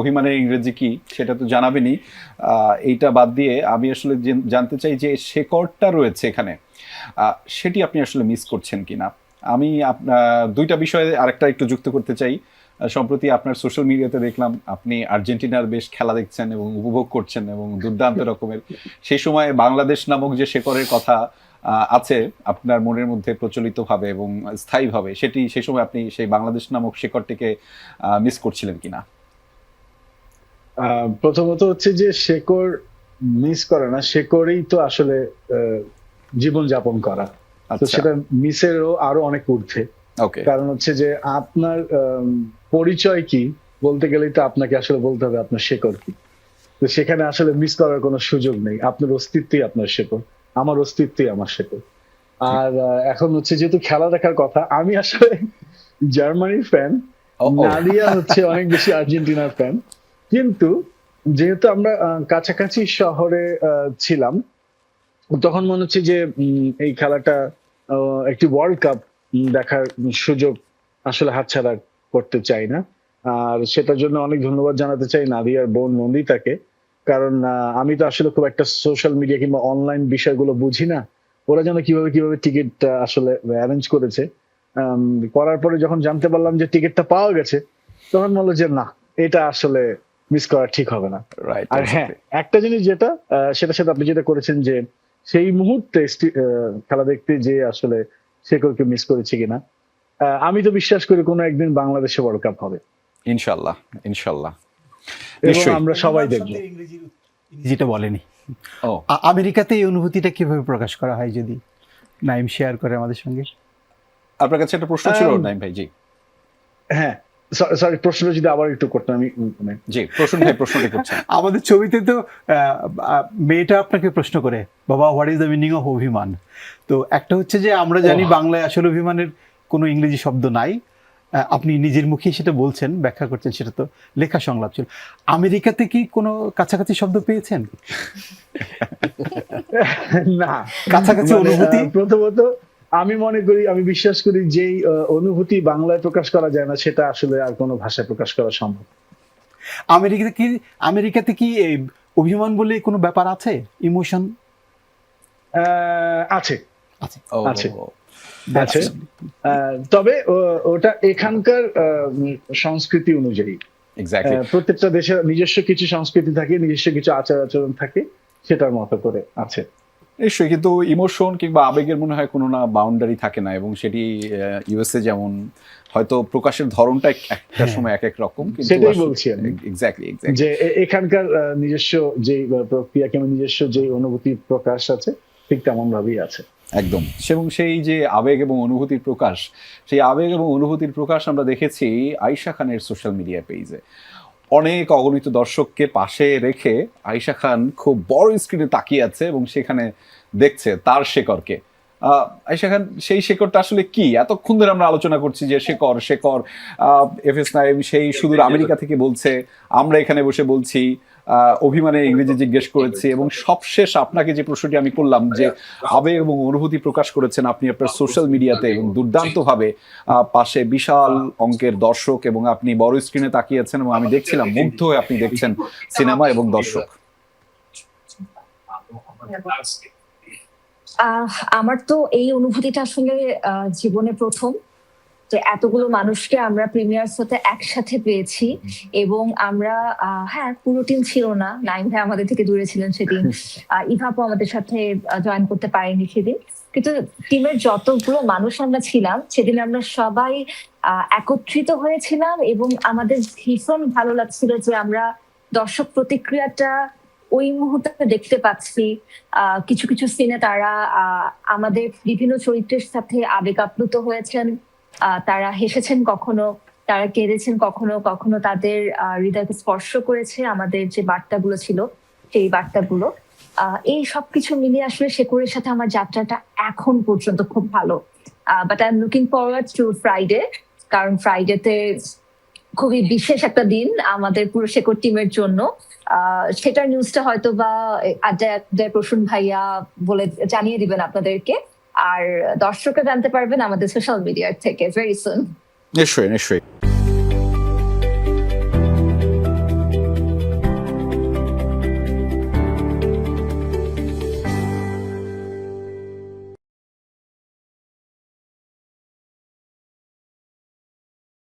অভিমানের ইংরেজি কি সেটা তো জানাবেনই। এইটা বাদ দিয়ে আমি আসলে জানতে চাই যে শেকড়টা রয়েছে এখানে, সেটি আপনি আসলে মিস করছেন কিনা। আমি দুইটা বিষয়ে আরেকটা একটু যুক্ত করতে চাই। সম্প্রতি আপনার সোশ্যাল মিডিয়াতে দেখলাম আপনি আর্জেন্টিনার বেশ খেলা দেখছেন এবং উপভোগ করছেন এবং দুর্দান্ত রকমের। সেই সময় বাংলাদেশ নামক যে শেকড়ের কথা আছে আপনার মনের মধ্যে প্রচলিতভাবে এবং স্থায়ীভাবে, সেটি সেই সময় আপনি সেই বাংলাদেশ নামক শেকড়টিকে মিস করছিলেন কিনা? প্রথমত হচ্ছে যে শেকড় মিস করে না, শেকড়েই তো আসলে জীবন যাপন করা। তো সেটা মিসেরও আরো অনেক ঊর্ধ্বে। কারণ হচ্ছে যে আপনার পরিচয় কি বলতে গেলেই তো আপনাকে আসলে বলতে হবে আপনার শেকড় কি। তো সেখানে আসলে মিস করার কোনো সুযোগ নেই। আপনার অস্তিত্বই আপনার শেকড়, আমার অস্তিত্বই আমার শেকড়। আর এখন হচ্ছে যেহেতু খেলা দেখার কথা, আমি আসলে জার্মানির ফ্যান, নাদিয়া হচ্ছে অনেক বেশি আর্জেন্টিনার ফ্যান। কিন্তু যেহেতু আমরা কাছাকাছি শহরে ছিলাম, তখন মনে হচ্ছে যে এই খেলাটা একটি ওয়ার্ল্ড কাপ দেখার সুযোগ আসলে হাতছাড়া করতে চাই না। আর সেটার জন্য অনেক ধন্যবাদ জানাতে চাই নাদিয়ার বোন নন্দিতাকে। কারণ আমি তো আসলে খুব একটা সোশ্যাল মিডিয়া কিংবা অনলাইন বিষয়গুলো বুঝি না। ওরা যেন কিভাবে কিভাবে টিকিট আসলে অ্যারেঞ্জ করেছে। করার পরে যখন জানতে পারলাম যে টিকিটটা পাওয়া গেছে, তখন বললো যে না, এটা আসলে মিস করা ঠিক হবে না। আর হ্যাঁ, একটা জিনিস যেটা সেটার সাথে আপনি যেটা করেছেন যে সেই মুহূর্তে খেলা দেখতে যে আসলে শেকড়কে মিস করেছে কিনা, আমি তো বিশ্বাস করি কোনো একদিন বাংলাদেশে ওয়ার্ল্ড কাপ হবে ইনশাল্লাহ, ইনশাল্লাহ, এবং আমরা সবাই দেখব। যেটা বলেনি আমেরিকাতে এই অনুভূতিটা কিভাবে প্রকাশ করা হয়, যদি নাইম শেয়ার করে আমাদের সঙ্গে। আপনার কাছে একটা প্রশ্ন ছিল নাইম ভাই। জি হ্যাঁ, সরি, প্রশ্নটা যদি আবার একটু করতেন। আমি জি প্রশ্ন ভাই, প্রশ্নটি করছেন। আমাদের ছবিতে তো মেয়েটা আপনাকে প্রশ্ন করে, বাবা what is the meaning of অভিমান। তো একটা হচ্ছে যে আমরা জানি বাংলায় আসলে অভিমানের কোনো ইংরেজি শব্দ নাই, আপনি নিজের মুখে সেটা বলছেন, ব্যাখ্যা করছেন, সেটা তো লেখা সংলাপ ছিল। আমেরিকাতে কি কোনো কাছাকাছি শব্দ পেয়েছেন? না, কাছাকাছি অনুভূতি। প্রথমত আমি মনে করি, আমি বিশ্বাস করি যেই অনুভূতি বাংলায় প্রকাশ করা যায় না, সেটা আসলে আর কোনো ভাষায় প্রকাশ করা সম্ভব। আমেরিকাতে কি অভিমান বলে কোনো ব্যাপার আছে, ইমোশন আছে আছে আছে, তবে ওটা এখানকার সংস্কৃতি অনুযায়ী। প্রত্যেকটা দেশের নিজস্ব কিছু সংস্কৃতি থাকে, নিজস্ব কিছু আচার আচরণ থাকে, সেটার মতো করে আছে। নিশ্চয়ই, কিন্তু ইমোশন কিংবা আবেগের মনে হয় কোনো না বাউন্ডারি থাকে না, এবং সেটি ইউএসএ যেমন হয়তো প্রকাশের ধরনটা একটা সময় এক এক রকম, কিন্তু সেটাই বলছি আমি। এক্স্যাক্টলি যে এখানকার নিজস্ব যে প্রক্রিয়া কিংবা নিজস্ব যে অনুভূতি প্রকাশ আছে, ঠিক তেমন ভাবেই আছে একদম। এবং সেই যে আবেগ এবং অনুভূতির প্রকাশ, সেই আবেগ এবং অনুভূতির প্রকাশ আমরা দেখেছি আয়েশা খানের সোশ্যাল মিডিয়া পেজে। অনেক অগণিত দর্শককে পাশে রেখে আয়েশা খান খুব বড় স্ক্রিনে তাকিয়ে আছে এবং সেখানে দেখছে তার শেকড়কে। আয়েশা খান, সেই শেকড়টা আসলে কি? এতক্ষণ ধরে আমরা আলোচনা করছি যে শেকড় শেকড়। এফএস নাইম সেই সুদূর আমেরিকা থেকে বলছে, আমরা এখানে বসে বলছি, অভিমানে ইংরেজি জিজ্ঞেস করেছি, এবং সবশেষ আপনাকে যে প্রশ্নটি আমি করলাম যে আবেগ এবং অনুভূতি প্রকাশ করেছেন আপনি আপনার সোশ্যাল মিডিয়াতে, এবং দুর্দান্তভাবে পাশে বিশাল অঙ্কের দর্শক এবং আপনি বড় স্ক্রিনে তাকিয়েছেন, এবং আমি দেখছিলাম মুগ্ধ হয়ে আপনি দেখছেন সিনেমা এবং দর্শক। আমার তো এই অনুভূতিটা আসলে জীবনে প্রথম, যে এতগুলো মানুষকে আমরা প্রিমিয়ার শোতে একসাথে পেয়েছি। এবং আমরা হ্যাঁ, পুরো টিম ছিল না, নাইম ভাই আমাদের থেকে দূরে ছিলেন সেদিন, ইভাপও আমাদের সাথে জয়েন করতে পারেনি সেদিন, কিন্তু টিমের যতগুলো মানুষ আমরা ছিলাম সেদিন আমরা সবাই একত্রিত হয়েছিলাম। এবং আমাদের ভীষণ ভালো লাগছিল যে আমরা দর্শক প্রতিক্রিয়াটা ওই মুহূর্তে দেখতে পাচ্ছি। কিছু কিছু সিনে তারা আমাদের বিভিন্ন চরিত্রের সাথে আবেগ আপ্লুত হয়েছেন, তারা হেসেছেন, কখনো তারা কেঁদেছেন, কখনো কখনো তাদের হৃদয়কে স্পর্শ করেছে আমাদের যে বার্তাগুলো ছিল, সেই বার্তাগুলো। এই সবকিছু মিলিয়ে আসলে শেকড়ের সাথে আমার যাত্রাটা এখন পর্যন্ত খুব ভালো। But I am looking forward to Friday, কারণ ফ্রাইডেতে খুবই বিশেষ একটা দিন আমাদের পুরো শেকড় টিমের জন্য। সেটার নিউজটা হয়তো বা আড্ডায় প্রসূন ভাইয়া বলে জানিয়ে দিবেন আপনাদেরকে, আর দর্শকরা জানতে পারবেন আমাদের সোশ্যাল মিডিয়ার থেকে ভেরি সুন। নিশ্চয়ই নিশ্চয়ই।